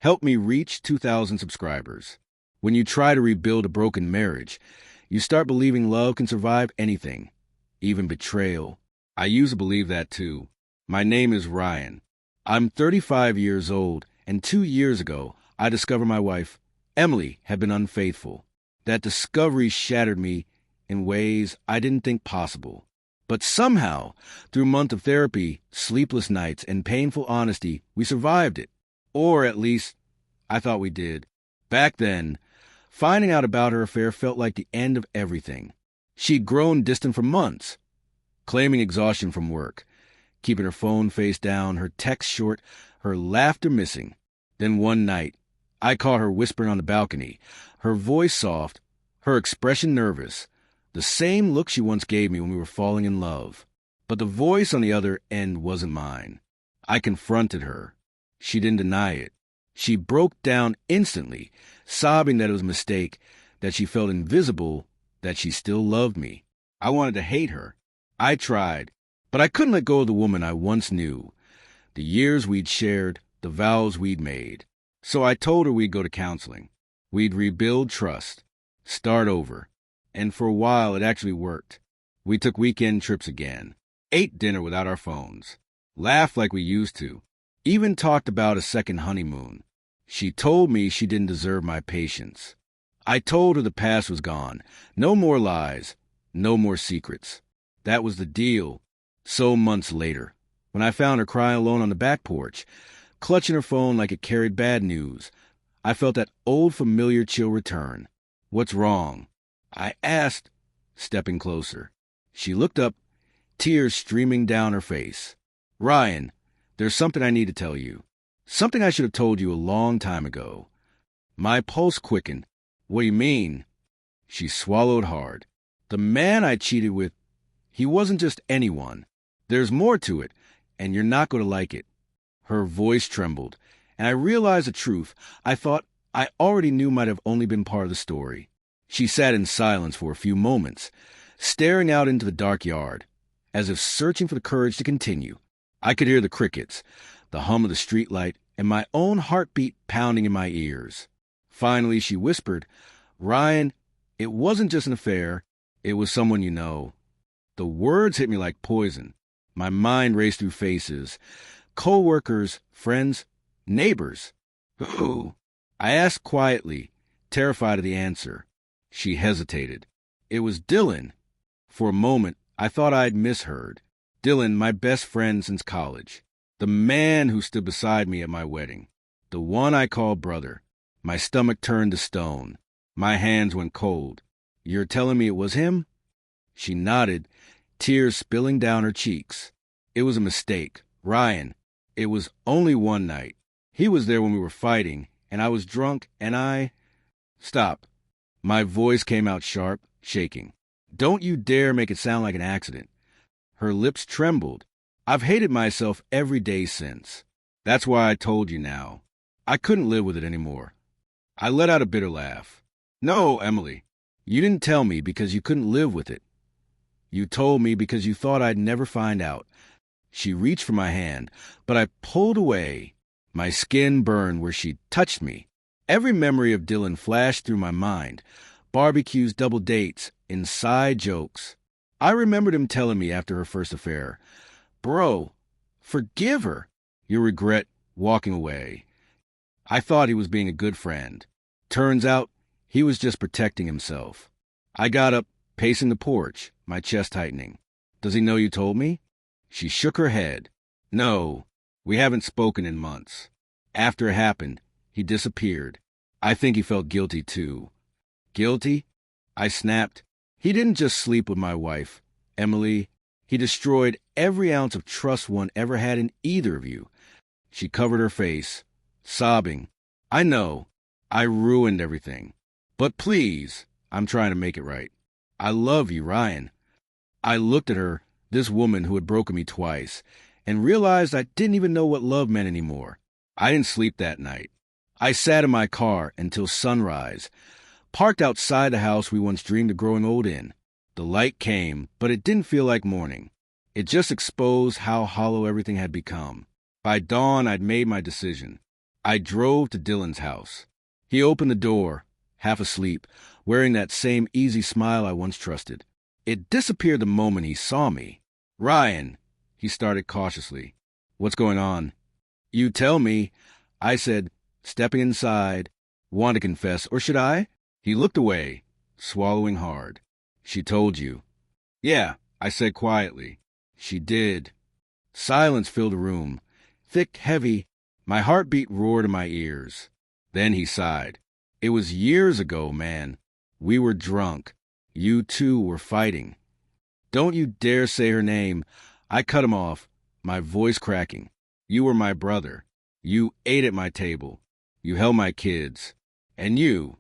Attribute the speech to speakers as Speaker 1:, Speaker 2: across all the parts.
Speaker 1: helped me reach 2,000 subscribers. When you try to rebuild a broken marriage, you start believing love can survive anything, even betrayal. I used to believe that too. My name is Ryan. I'm 35 years old, and 2 years ago, I discovered my wife, Emily, had been unfaithful. That discovery shattered me in ways I didn't think possible. But somehow, through months of therapy, sleepless nights, and painful honesty, we survived it. Or at least, I thought we did. Back then, finding out about her affair felt like the end of everything. She'd grown distant for months, claiming exhaustion from work, keeping her phone face down, her texts short, her laughter missing. Then one night, I caught her whispering on the balcony, her voice soft, her expression nervous, the same look she once gave me when we were falling in love. But the voice on the other end wasn't mine. I confronted her. She didn't deny it. She broke down instantly, sobbing that it was a mistake, that she felt invisible, that she still loved me. I wanted to hate her. I tried, but I couldn't let go of the woman I once knew, the years we'd shared, the vows we'd made. So I told her we'd go to counseling. We'd rebuild trust, start over. And for a while, it actually worked. We took weekend trips again, ate dinner without our phones, laughed like we used to, even talked about a second honeymoon. She told me she didn't deserve my patience. I told her the past was gone. No more lies, no more secrets. That was the deal. So months later, when I found her crying alone on the back porch, clutching her phone like it carried bad news, I felt that old familiar chill return. "What's wrong?" I asked, stepping closer. She looked up, tears streaming down her face. "Ryan, there's something I need to tell you. Something I should have told you a long time ago." My pulse quickened. "What do you mean?" She swallowed hard. "The man I cheated with, he wasn't just anyone. There's more to it, and you're not going to like it." Her voice trembled, and I realized the truth I thought I already knew might have only been part of the story. She sat in silence for a few moments, staring out into the dark yard, as if searching for the courage to continue. I could hear the crickets, the hum of the streetlight, and my own heartbeat pounding in my ears. Finally, she whispered, "Ryan, it wasn't just an affair. It was someone you know." The words hit me like poison. My mind raced through faces, co-workers, friends, neighbors. "Who?" I asked quietly, terrified of the answer. She hesitated. "It was Dylan." For a moment, I thought I'd misheard. Dylan, my best friend since college. The man who stood beside me at my wedding. The one I called brother. My stomach turned to stone. My hands went cold. "You're telling me it was him?" She nodded, tears spilling down her cheeks. "It was a mistake. Ryan, it was only one night. He was there when we were fighting, and I was drunk, and I—" "Stop." My voice came out sharp, shaking. "Don't you dare make it sound like an accident." Her lips trembled. "I've hated myself every day since. That's why I told you now. I couldn't live with it anymore." I let out a bitter laugh. "No, Emily. You didn't tell me because you couldn't live with it. You told me because you thought I'd never find out." She reached for my hand, but I pulled away. My skin burned where she touched me. Every memory of Dylan flashed through my mind. Barbecues, double dates, inside jokes. I remembered him telling me after her first affair, "Bro, forgive her." "You'll regret walking away." I thought he was being a good friend. Turns out, he was just protecting himself. I got up, pacing the porch, my chest tightening. "Does he know you told me?" She shook her head. "No, we haven't spoken in months. After it happened, he disappeared. I think he felt guilty, too." "Guilty?" I snapped. "He didn't just sleep with my wife, Emily. He destroyed every ounce of trust one ever had in either of you." She covered her face, sobbing. "I know. I ruined everything. But please, I'm trying to make it right. I love you, Ryan." I looked at her, this woman who had broken me twice, and realized I didn't even know what love meant anymore. I didn't sleep that night. I sat in my car until sunrise, parked outside the house we once dreamed of growing old in. The light came, but it didn't feel like morning. It just exposed how hollow everything had become. By dawn, I'd made my decision. I drove to Dylan's house. He opened the door, half asleep, wearing that same easy smile I once trusted. It disappeared the moment he saw me. "Ryan," he started cautiously. "What's going on?" "You tell me," I said, stepping inside. "Want to confess, or should I?" He looked away, swallowing hard. "She told you." "Yeah," I said quietly. "She did." Silence filled the room, thick, heavy. My heartbeat roared in my ears. Then he sighed. "It was years ago, man. We were drunk. You two were fighting." "Don't you dare say her name." I cut him off, my voice cracking. "You were my brother. You ate at my table. You held my kids. And you."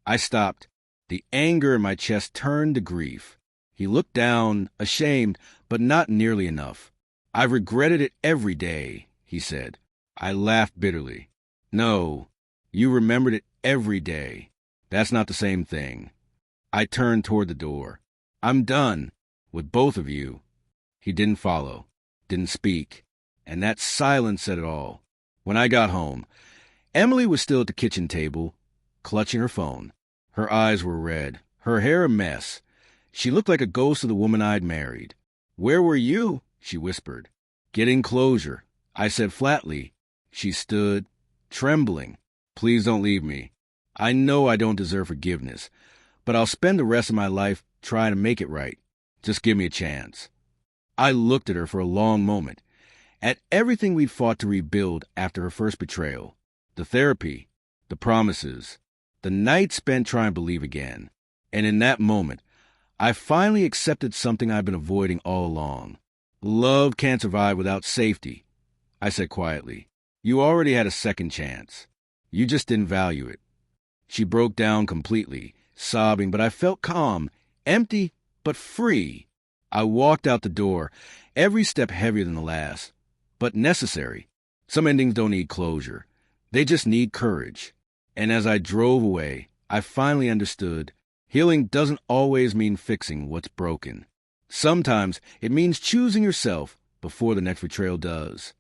Speaker 1: I stopped. The anger in my chest turned to grief. He looked down, ashamed, but not nearly enough. "I've regretted it every day," he said. I laughed bitterly. "No, you remembered it every day. That's not the same thing." I turned toward the door. "I'm done with both of you." He didn't follow, didn't speak, and that silence said it all. When I got home, Emily was still at the kitchen table, clutching her phone. Her eyes were red, her hair a mess. She looked like a ghost of the woman I'd married. "Where were you?" she whispered. "Getting closure," I said flatly. She stood, trembling. "Please don't leave me. I know I don't deserve forgiveness, but I'll spend the rest of my life trying to make it right. Just give me a chance." I looked at her for a long moment, at everything we'd fought to rebuild after her first betrayal. The therapy, the promises, the nights spent trying to believe again. And in that moment, I finally accepted something I've been avoiding all along. "Love can't survive without safety," I said quietly. "You already had a second chance. You just didn't value it." She broke down completely, sobbing, but I felt calm, empty, but free. I walked out the door, every step heavier than the last, but necessary. Some endings don't need closure. They just need courage. And as I drove away, I finally understood healing doesn't always mean fixing what's broken. Sometimes it means choosing yourself before the next betrayal does.